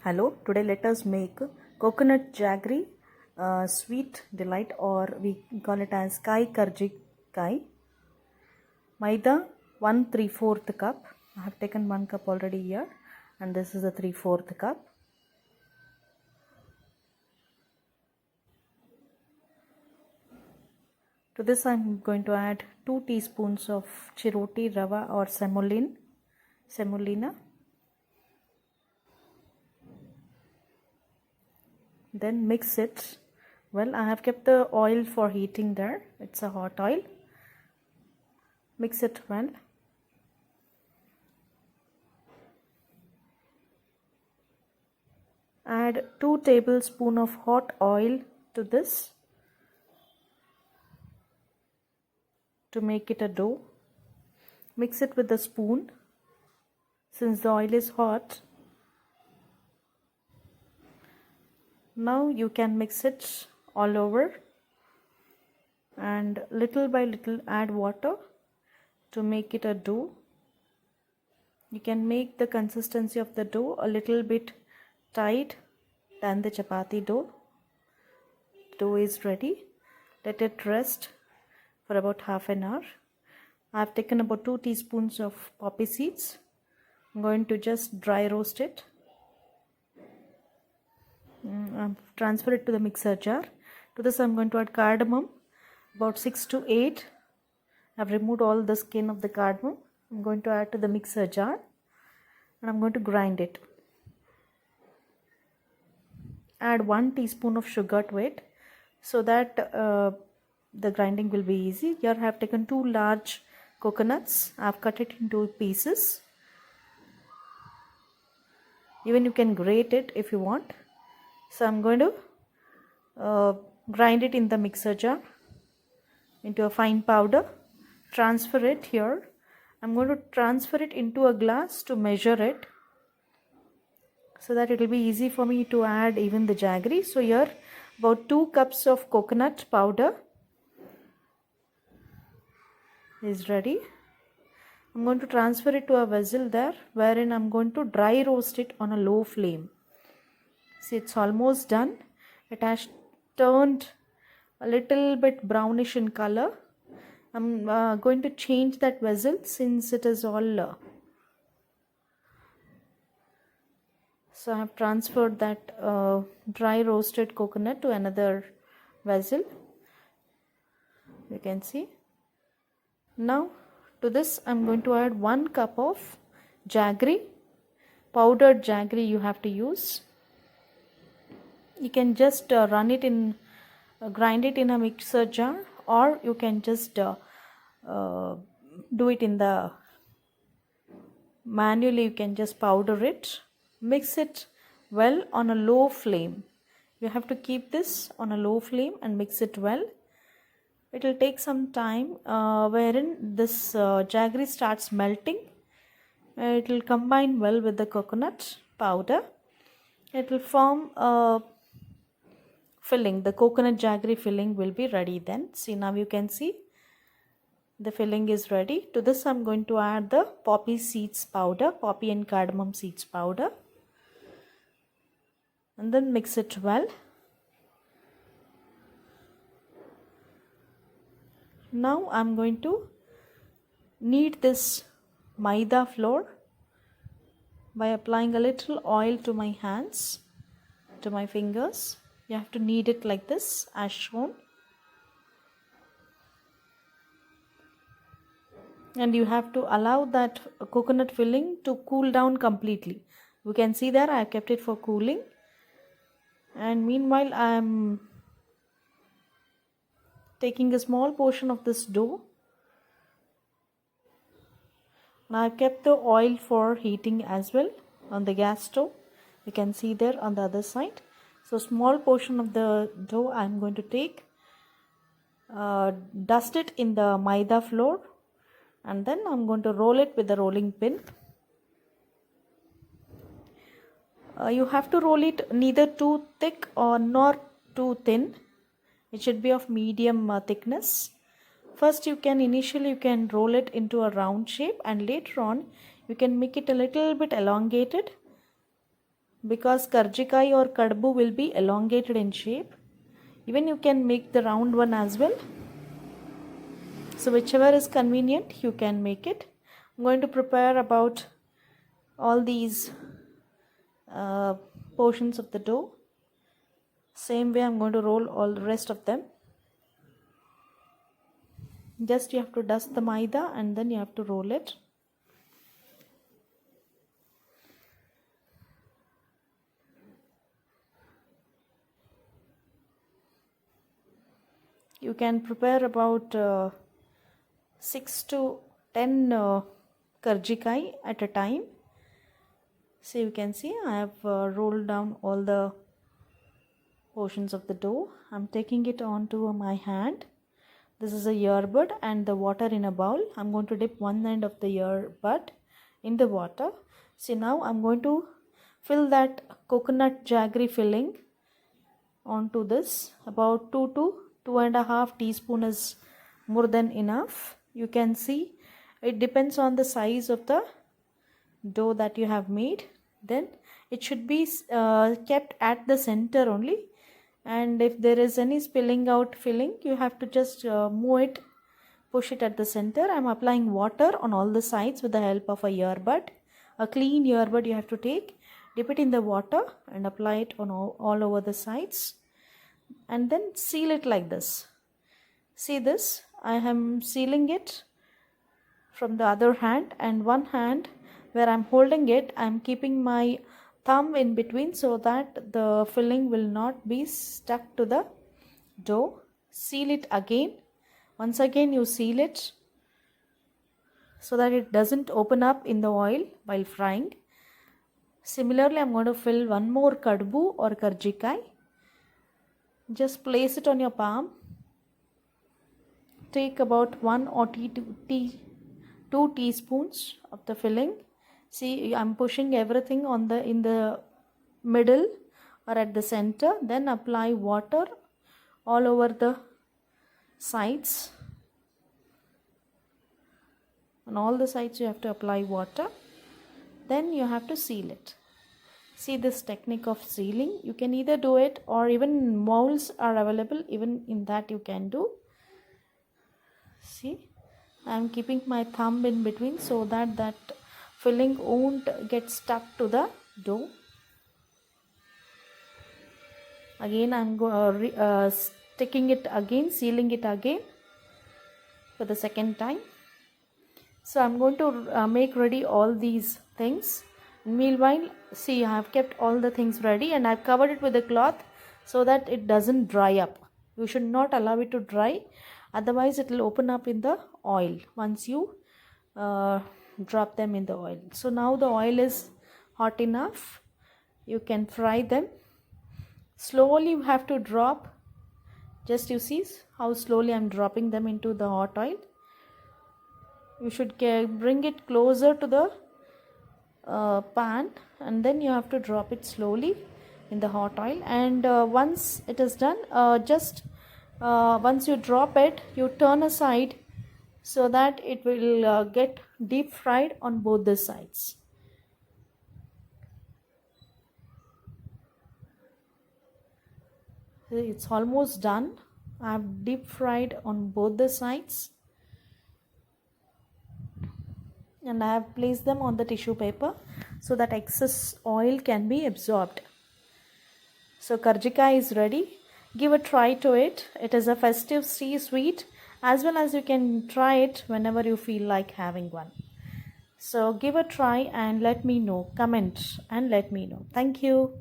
Hello, today let us make coconut jaggery sweet delight, or we call it as kai karji kai. Maida 1/3 cup. I have taken 1 cup already here, and this is a 3/4 cup. To this I am going to add 2 teaspoons of chiroti rava or semolina. Then mix it well. I have kept the oil for heating there. It's a hot oil. Mix it well. Add 2 tablespoons of hot oil to this to make it a dough. Mix it with a spoon. Since the oil is hot, now you can mix it all over, and little by little add water to make it a dough. You can make the consistency of the dough a little bit tight than the chapati dough. Dough is ready. Let it rest for about half an hour. I have taken about 2 teaspoons of poppy seeds. I'm going to just dry roast it. Transfer it to the mixer jar. To this I'm going to add cardamom, about 6 to 8. I've removed all the skin of the cardamom. I'm going to add to the mixer jar, and I'm going to grind it. Add 1 teaspoon of sugar to it so that the grinding will be easy. Here I have taken 2 large coconuts. I've cut it into pieces. Even you can grate it if you want. So I'm going to grind it in the mixer jar into a fine powder. Transfer it here. I'm going to transfer it into a glass to measure it, so that it will be easy for me to add even the jaggery. So here about 2 cups of coconut powder is ready. I'm going to transfer it to a vessel there, wherein I'm going to dry roast it on a low flame. See, it's almost done. It has turned a little bit brownish in color. I'm going to change that vessel since it is all so I have transferred that dry roasted coconut to another vessel. You can see. Now to this I'm going to add 1 cup of jaggery. Powdered jaggery you have to use. You can just run it in, grind it in a mixer jar, or you can just do it in the manually. You can just powder it. Mix it well on a low flame. You have to keep this on a low flame and mix it well. It will take some time wherein this jaggery starts melting. It will combine well with the coconut powder. It will form a filling. The coconut jaggery filling will be ready then. See, now you can see the filling is ready. To this I'm going to add the poppy seeds powder, poppy and cardamom seeds powder, and then mix it well. Now I'm going to knead this maida flour by applying a little oil to my hands, to my fingers. You have to knead it like this as shown. And you have to allow that coconut filling to cool down completely. You can see there I have kept it for cooling. And meanwhile I am taking a small portion of this dough. Now I have kept the oil for heating as well on the gas stove. You can see there on the other side. So small portion of the dough I am going to take, dust it in the maida flour, and then I'm going to roll it with the rolling pin. You have to roll it neither too thick or nor too thin. It should be of medium thickness. First initially you can roll it into a round shape, and later on you can make it a little bit elongated because karjikai or kadbu will be elongated in shape. Even you can make the round one as well. So whichever is convenient, you can make it. I'm going to prepare about all these portions of the dough. Same way I'm going to roll all the rest of them. Just you have to dust the maida and then you have to roll it. You can prepare about 6 to 10 karjikai at a time. So you can see I have rolled down all the portions of the dough. I'm taking it onto my hand. This is a earbud and the water in a bowl. I'm going to dip one end of the earbud in the water. See, now I'm going to fill that coconut jaggery filling onto this. About 2 to 2.5 teaspoon is more than enough. You can see it depends on the size of the dough that you have made. Then it should be kept at the center only, and if there is any spilling out filling, you have to just move it, push it at the center. I'm applying water on all the sides with the help of a earbud. A clean earbud you have to take, dip it in the water and apply it on all over the sides, and then seal it like this. See this, I am sealing it from the other hand, and one hand where I'm holding it, I'm keeping my thumb in between so that the filling will not be stuck to the dough. Seal it again. Once again you seal it so that it doesn't open up in the oil while frying. Similarly, I'm going to fill one more kadbu or karjikai. Just place it on your palm. Take about 1 or 2 teaspoons of the filling. See, I'm pushing everything in the middle or at the center. Then apply water all over the sides. On all the sides you have to apply water. Then you have to seal it. See this technique of sealing. You can either do it, or even molds are available. Even in that you can do. See, I am keeping my thumb in between so that filling won't get stuck to the dough. Again I am sticking it again, sealing it again for the second time. So I am going to make ready all these things. Meanwhile, see, I have kept all the things ready and I have covered it with a cloth so that it doesn't dry up. You should not allow it to dry, otherwise it will open up in the oil once you drop them in the oil. So now the oil is hot enough. You can fry them. Slowly you have to drop. Just you see how slowly I am dropping them into the hot oil. You should bring it closer to the pan, and then you have to drop it slowly in the hot oil. And once it is done, once you drop it, you turn aside so that it will get deep fried on both the sides. It's almost done. I have deep fried on both the sides, and I have placed them on the tissue paper so that excess oil can be absorbed. So karjikai is ready. Give a try to it. It is a festive sweet, as well as you can try it whenever you feel like having one. So give a try and let me know. Comment and let me know. Thank you.